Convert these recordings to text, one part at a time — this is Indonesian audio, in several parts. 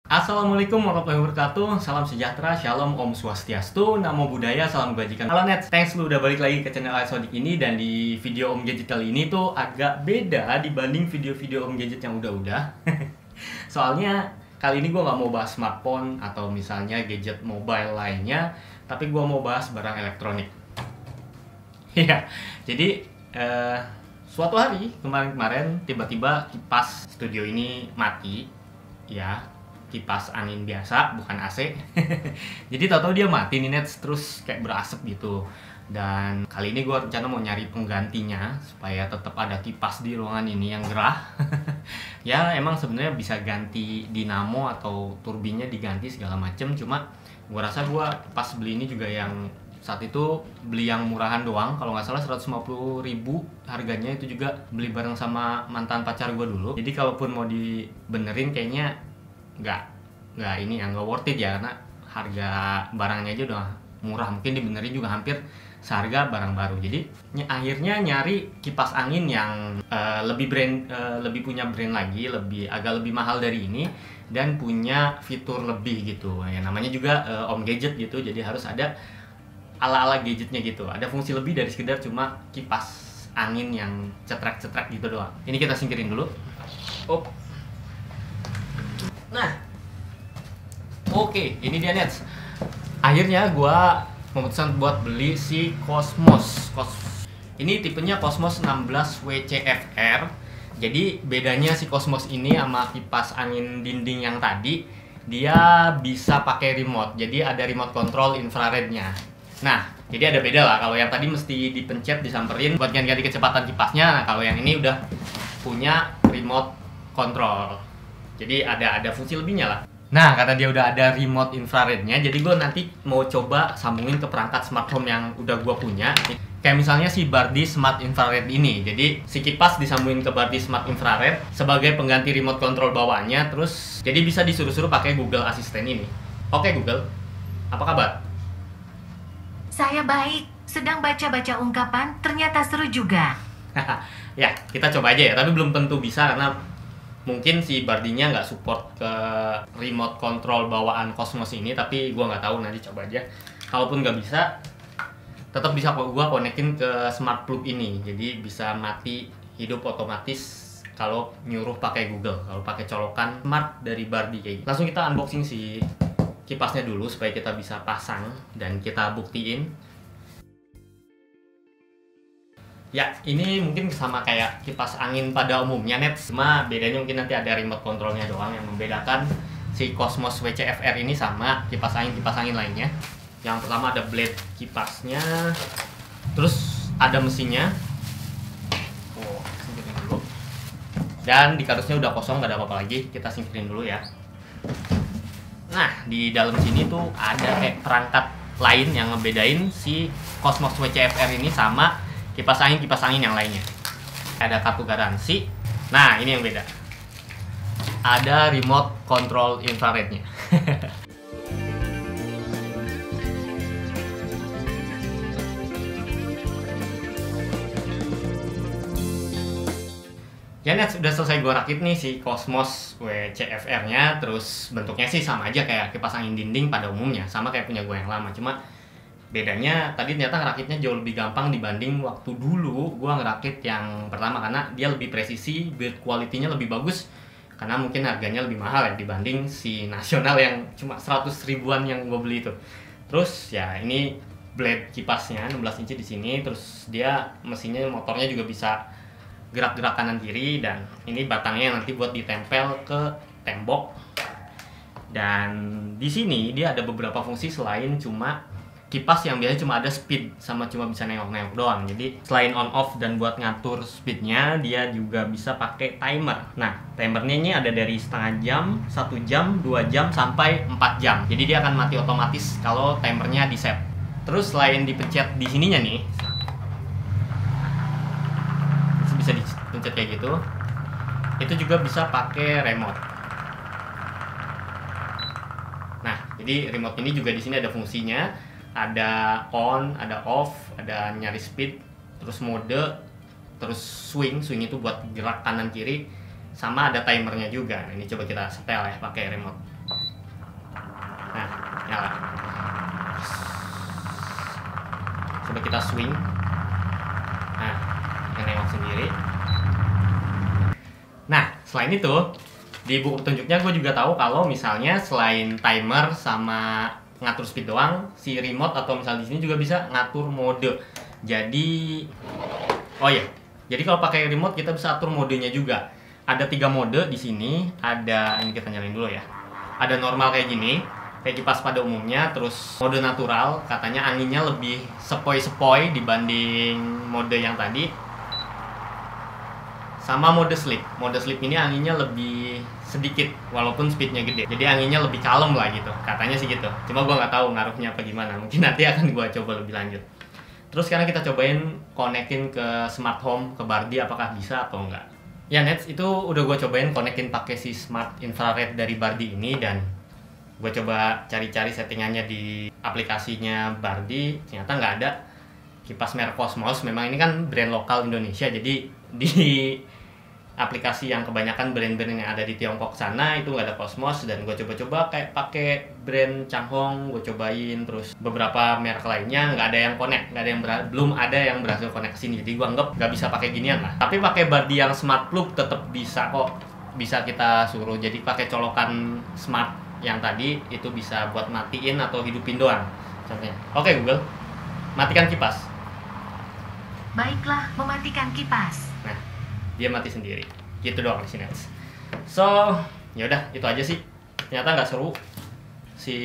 Assalamualaikum warahmatullahi wabarakatuh. Salam sejahtera, shalom, om swastiastu, namo buddhaya, salam kebajikan. Halo Net, thanks lu udah balik lagi ke channel Sodik ini. Dan di video Om Gadget kali ini tuh agak beda dibanding video-video Om Gadget yang udah-udah. Soalnya kali ini gue nggak mau bahas smartphone atau misalnya gadget mobile lainnya, tapi gue mau bahas barang elektronik. Iya, jadi suatu hari kemarin-kemarin tiba-tiba kipas studio ini mati, ya. Kipas angin biasa, bukan AC. Jadi tahu-tahu dia mati nih Net, terus kayak berasap gitu. Dan kali ini gue rencana mau nyari penggantinya supaya tetap ada kipas di ruangan ini yang gerah. Ya emang sebenarnya bisa ganti dinamo atau turbinnya diganti segala macem. Cuma gue rasa gue pas beli ini juga yang saat itu beli yang murahan doang. Kalau nggak salah 150.000 harganya, itu juga beli bareng sama mantan pacar gue dulu. Jadi kalaupun mau dibenerin kayaknya nggak worth it ya, karena harga barangnya aja udah murah, mungkin dibenerin juga hampir seharga barang baru. Jadi akhirnya nyari kipas angin yang lebih punya brand lagi, agak lebih mahal dari ini dan punya fitur lebih gitu ya. Namanya juga Om Gadget gitu, jadi harus ada ala-ala gadgetnya gitu, ada fungsi lebih dari sekedar cuma kipas angin yang cetrek-cetrek gitu doang. Ini kita singkirin dulu. Nah, oke, ini dia Nets. Akhirnya gue memutuskan buat beli si Cosmos. Ini tipenya Cosmos 16 WCFR. Jadi bedanya si Cosmos ini sama kipas angin dinding yang tadi, dia bisa pakai remote. Jadi ada remote control infrarednya. Nah, jadi ada beda lah. Kalau yang tadi mesti dipencet, disamperin buat ganti kecepatan kipasnya. Nah, kalau yang ini udah punya remote control. Jadi ada fungsi lebihnya lah. Nah, karena dia udah ada remote infrarednya, jadi gue nanti mau coba sambungin ke perangkat smart home yang udah gue punya. Kayak misalnya si Bardi Smart Infrared ini. Jadi si kipas disambungin ke Bardi Smart Infrared sebagai pengganti remote control bawaannya. Terus jadi bisa disuruh-suruh pakai Google Assistant ini. Oke Google, apa kabar? Saya baik, sedang baca-baca ungkapan, ternyata seru juga. Ya, kita coba aja ya, tapi belum tentu bisa karena mungkin si Bardinya nggak support ke remote control bawaan Cosmos ini, tapi gue nggak tahu, nanti coba aja. Kalaupun nggak bisa, tetap bisa kok gue konekin ke smart plug ini, jadi bisa mati hidup otomatis kalau nyuruh pakai Google, kalau pakai colokan smart dari Bardi kayak gitu. Langsung kita unboxing si kipasnya dulu supaya kita bisa pasang dan kita buktiin. Ya, ini mungkin sama kayak kipas angin pada umumnya Net, cuma bedanya mungkin nanti ada remote controlnya doang yang membedakan si Cosmos WCFR ini sama kipas angin lainnya. Yang pertama ada blade kipasnya, terus ada mesinnya. Singkirin dulu. Dan di kardusnya udah kosong, nggak ada apa-apa lagi, kita singkirin dulu ya. Nah, di dalam sini tuh ada kayak perangkat lain yang ngebedain si Cosmos WCFR ini sama kipas angin yang lainnya. Ada kartu garansi. Nah, ini yang beda. Ada remote control infrarednya. Ya Net, sudah selesai gue rakit nih si Cosmos WCFR-nya. Terus bentuknya sih sama aja kayak kipas angin dinding pada umumnya, sama kayak punya gue yang lama. Cuma bedanya tadi ternyata ngerakitnya jauh lebih gampang dibanding waktu dulu gue ngerakit yang pertama, karena dia lebih presisi, build quality-nya lebih bagus, karena mungkin harganya lebih mahal ya dibanding si nasional yang cuma 100 ribuan yang gue beli itu. Terus ya ini blade kipasnya 16 inci di sini, terus dia mesinnya, motornya juga bisa gerak-gerak kanan kiri, dan ini batangnya nanti buat ditempel ke tembok. Dan di sini dia ada beberapa fungsi selain cuma kipas yang biasanya cuma ada speed sama cuma bisa nengok-nengok doang. Jadi selain on off dan buat ngatur speednya, dia juga bisa pakai timer. Nah, timernya ini ada dari setengah jam, 1 jam, 2 jam, sampai 4 jam. Jadi dia akan mati otomatis kalau timernya di set. Terus selain dipencet di sininya nih, bisa dipencet kayak gitu, itu juga bisa pakai remote. Nah, jadi remote ini juga di sini ada fungsinya. Ada on, ada off, ada nyari speed, terus mode, terus swing itu buat gerak kanan kiri, sama ada timernya juga. Nah, ini coba kita setel ya pakai remote. nyala. Coba kita swing. Nah, kita nengok sendiri. Nah, selain itu, di buku petunjuknya gue juga tahu kalau misalnya selain timer sama ngatur speed doang, si remote atau misalnya di sini juga bisa ngatur mode. Jadi, oh iya, jadi kalau pakai remote kita bisa atur modenya juga. Ada 3 mode di sini. Ada, ini kita nyalain dulu ya. Ada normal kayak gini, kayak kipas pada umumnya. Terus mode natural, katanya anginnya lebih sepoi-sepoi dibanding mode yang tadi. Sama mode sleep. Mode sleep ini anginnya lebih sedikit walaupun speednya gede. Jadi anginnya lebih kalem lah gitu. Katanya sih gitu. Cuma gua nggak tahu ngaruhnya apa gimana. Mungkin nanti akan gua coba lebih lanjut. Terus sekarang kita cobain konekin ke smart home, ke Bardi, apakah bisa atau enggak. Ya Nets, itu udah gua cobain konekin pakai si smart infrared dari Bardi ini. Dan gua coba cari-cari settingannya di aplikasinya Bardi. Ternyata nggak ada kipas merek Cosmos. Memang ini kan brand lokal Indonesia. Jadi di aplikasi yang kebanyakan brand-brand yang ada di Tiongkok sana itu nggak ada Cosmos. Dan gue coba-coba kayak pakai brand Changhong, gue cobain, terus beberapa merek lainnya nggak ada yang connect, nggak ada yang belum ada yang berhasil connect ke sini. Jadi gue anggap nggak bisa pakai ginian lah. Tapi pakai Bardi yang smart plug tetap bisa kok, bisa kita suruh. Jadi pakai colokan smart yang tadi itu bisa buat matiin atau hidupin doang contohnya. Oke Google, matikan kipas. Baiklah, mematikan kipas. Nah, dia mati sendiri. Gitu doang di sini. So, ya udah itu aja sih. Ternyata nggak seru si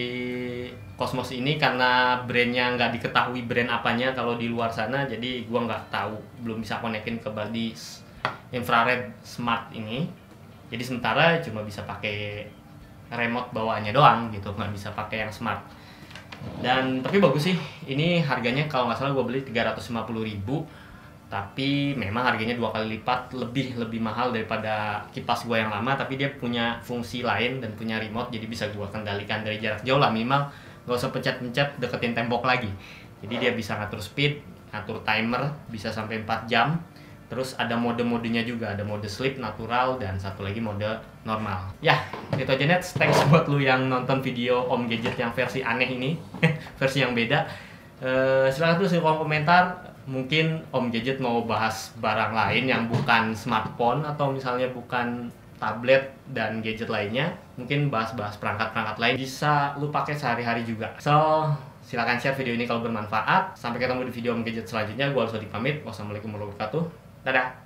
Cosmos ini karena brandnya nggak diketahui brand apanya kalau di luar sana. Jadi gua nggak tahu, belum bisa konekin ke Bardi infrared smart ini. Jadi sementara cuma bisa pakai remote bawaannya doang gitu, nggak bisa pakai yang smart. Dan tapi bagus sih. Ini harganya kalau nggak salah gua beli 350.000. Tapi memang harganya 2 kali lipat lebih mahal daripada kipas gua yang lama. Tapi dia punya fungsi lain dan punya remote, jadi bisa gua kendalikan dari jarak jauh lah, minimal gak usah pencet-pencet deketin tembok lagi. Jadi dia bisa ngatur speed, ngatur timer, bisa sampai 4 jam. Terus ada mode-modenya juga, ada mode sleep, natural, dan satu lagi mode normal. Ya, itu aja Nets. Thanks buat lu yang nonton video Om Gadget yang versi aneh ini, versi yang beda. Silahkan tulis di kolom komentar. Mungkin Om Gadget mau bahas barang lain yang bukan smartphone atau misalnya bukan tablet dan gadget lainnya. Mungkin bahas-bahas perangkat-perangkat lain bisa lu pakai sehari-hari juga. So, silakan share video ini kalau bermanfaat. Sampai ketemu di video Om Gadget selanjutnya. Gua Alsodi pamit. Wassalamualaikum warahmatullahi wabarakatuh. Dadah.